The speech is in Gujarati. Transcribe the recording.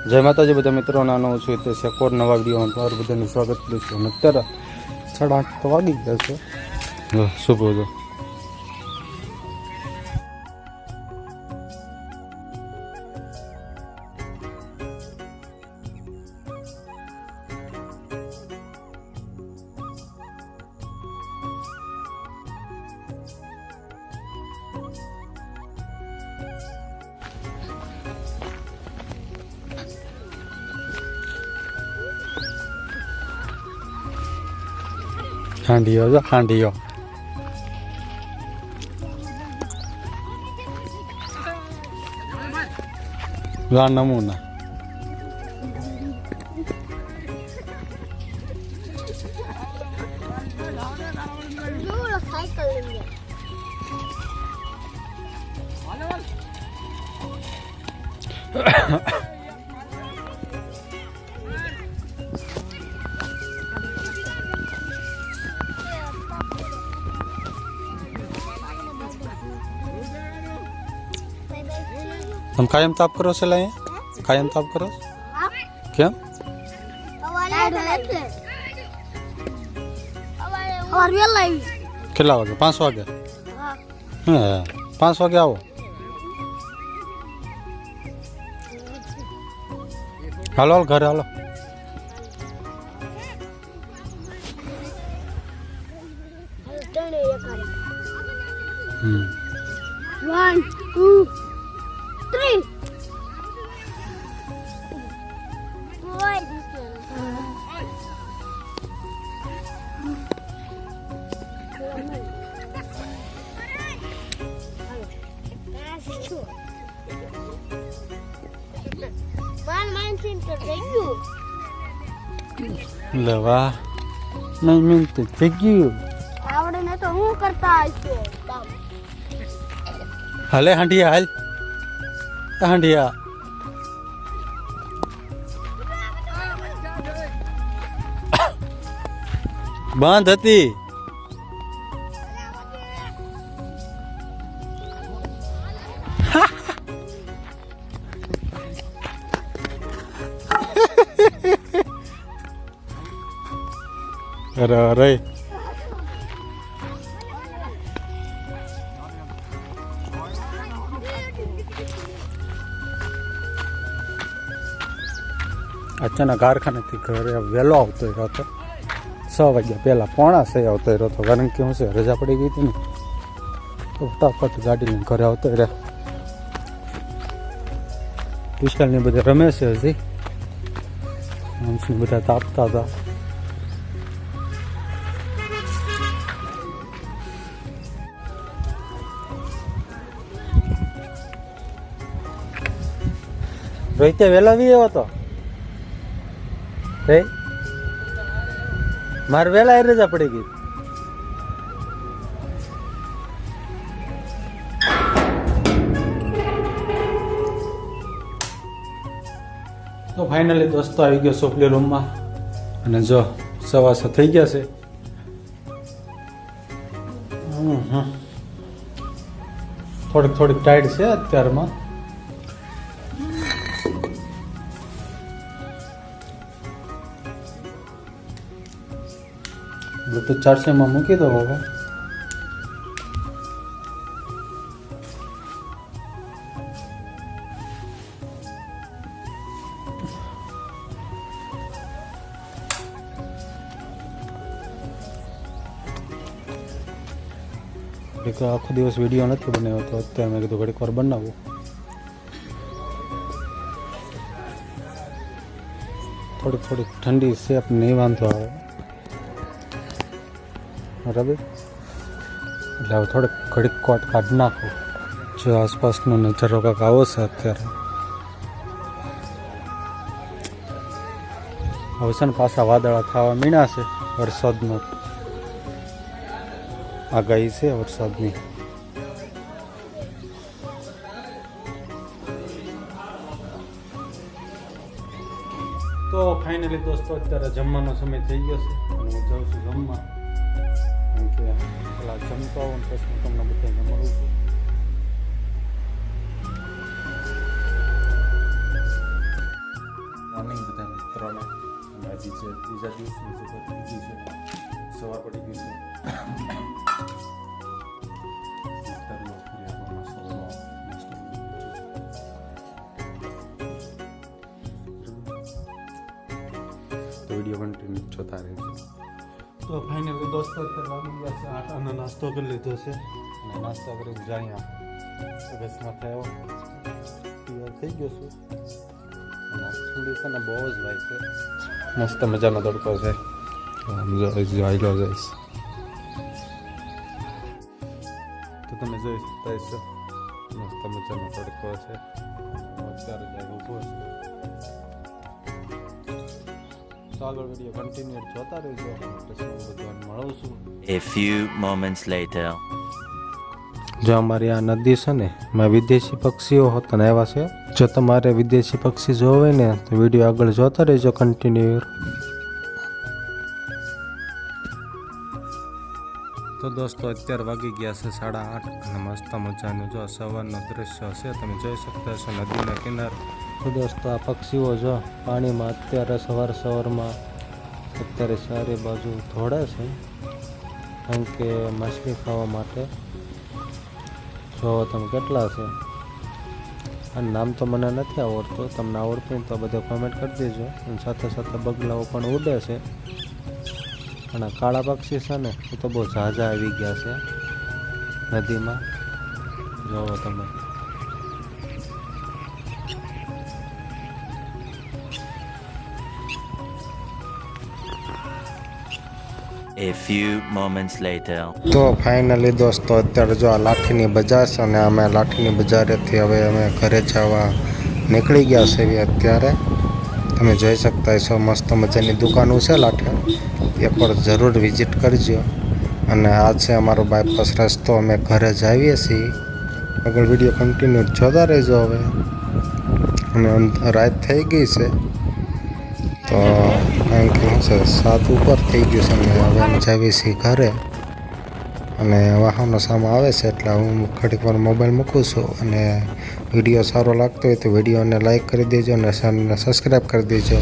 જય માતાજી બધા મિત્રોને આનો છું તે સેકોર નવા વિડીયોમાં તમારું બધાનું સ્વાગત કરું છું. અને અત્યારે 8:30 તો વાગી ગયા છે. શું કહો છો? હાંડીઓ જો હાંડીઓ લા નમૂના तुम कायम ताप करो से लाए कायम ताप करो क्या કેટલા વાગે 5 વાગે હા 5 વાગે આવો હાલો હાલ ઘરે હાલો One, two, three. લેવા નહીં મિનિટ થઈ ગયું આવડે ને તો હું કરતા હશો હાલે હાંડિયા હાલ હાંડિયા બંધ હતી અરે અરે અચાનક કારખાનેથી ઘરે વહેલો આવતો રહ્યો હતો 6 વાગ્યા પહેલાં 5:45 આવતો રહ્યો હતો કારણ કે હું છે રજા પડી ગઈ હતી ને તો ફટાફટ ગાડી લઈને ઘરે આવતો રહ્યો વિશાલને બધા રમે છે હજી હંસને બધા તાપતા હતા રોહિતે વહેલો બી આવ્યો હતો મારે વહેલા એ રજા પડી ગઈ તો ફાઇનલી દોસ્તો આવી ગયો સોફલી રૂમમાં અને જો 6:15 થઈ ગયા છે થોડીક ટાઈટ છે અત્યારમાં બ્લૂટૂથ ચાર્જમાં મૂકી દો હવે આખો દિવસ વિડીયો નથી બનાવ્યો તો અત્યારે મેં કીધું ઘડીક વાર બનાવું થોડીક ઠંડી છે નહીં વાંધો આવે બરાબર એટલે હવે થોડીક ઘડીક કોટ કાઢી નાખો જો આસપાસનો નજારો કાંક આવો છે અત્યારે હવે છે ને પાછા વાદળા થવા મીણા છે વરસાદનો આગાહી છે વરસાદની તો ફાઇનલી દોસ્તો અત્યારે જમવાનો સમય થઈ ગયો છે અને હું જાઉં છું જમવા કેમ કે પેલા જમતો આવું પછી હું તમને બધાને મળું છું નદી છે બીજા દિવસની છે ત્રીજી છે સવાર પડી ગઈ છે તો વિડીયો કન્ટિન્યુ જોતા રહેજો. તો ફાઇનલી દોસ્તો અત્યારે વાગી ગયા છે 8 અને નાસ્તો કરી લીધો છે અને નાસ્તો કરીને જાય બસમાં થયો તૈયાર થઈ ગયો છું અને ઠંડી છે ને બહુ જ ભાઈ છે મસ્ત મજાનો તડકો છે આવેલો જઈશ તો તમે જોઈ શકતા છો મસ્ત મજાનો તડકો છે અત્યારે જાય ઊભો છે. ચાલો વિડીયો કન્ટિન્યુ જોતા રહેજો પછી બધું મળું છું. A few moments later. જો અમારી આ નદી છે ને એમાં વિદેશી પક્ષીઓ હોતા આવ્યા છે. જો તમારે વિદેશી પક્ષી જોવા હોય ને તો વિડીયો આગળ જોતા રહેજો કન્ટિન્યુ. તો દોસ્તો અત્યારે વાગી ગયા છે 8:30 અને મસ્ત મજાનું જો સવારનો દ્રશ્ય છે તમે જોઈ શકતા છો નદીના કિનારે. તો દોસ્તો આ પક્ષીઓ જો પાણીમાં અત્યારે સવારમાં અત્યારે ચારે બાજુ દોડે છે કારણ કે માછલી ખાવા માટે. જો તમે કેટલા છે આ નામ તો મને નથી આવડતું, તમને આવડતું હોય તો બધા કોમેન્ટ કરી દેજો. અને સાથે સાથે બગલાઓ પણ ઉડે છે અને આ કાળા પક્ષી છે ને એ તો બહુ ઝાઝા આવી ગયા છે નદીમાં. જોવો તમે A few moments later. તો ફાઇનલી દોસ્તો અત્યારે જો આ લાઠીની બજાર છે અને અમે લાઠીની બજારેથી હવે અમે ઘરે જવા નીકળી ગયા છે અત્યારે. તમે જોઈ શકતા છો મસ્ત મજાની દુકાનો છે લાઠી, એ પણ જરૂર વિઝિટ કરજો. અને આ છે અમારો બાયપાસ રસ્તો, અમે ઘરે જ આવીએ છીએ. આગળ વિડીયો કન્ટિન્યુ જોતા રહેજો. હવે અને રાત થઈ ગઈ છે તો કારણ કે શું છે 7 ઉપર થઈ ગયું છે અને હવે અમે જાવીએ છીએ ઘરે. અને વાહનો સામે આવે છે એટલે હું ઘડીક વાર મોબાઈલ મૂકું છું. અને વિડીયો સારો લાગતો હોય તો વિડીયોને લાઈક કરી દેજો અને ચેનલને સબસ્ક્રાઈબ કરી દેજો.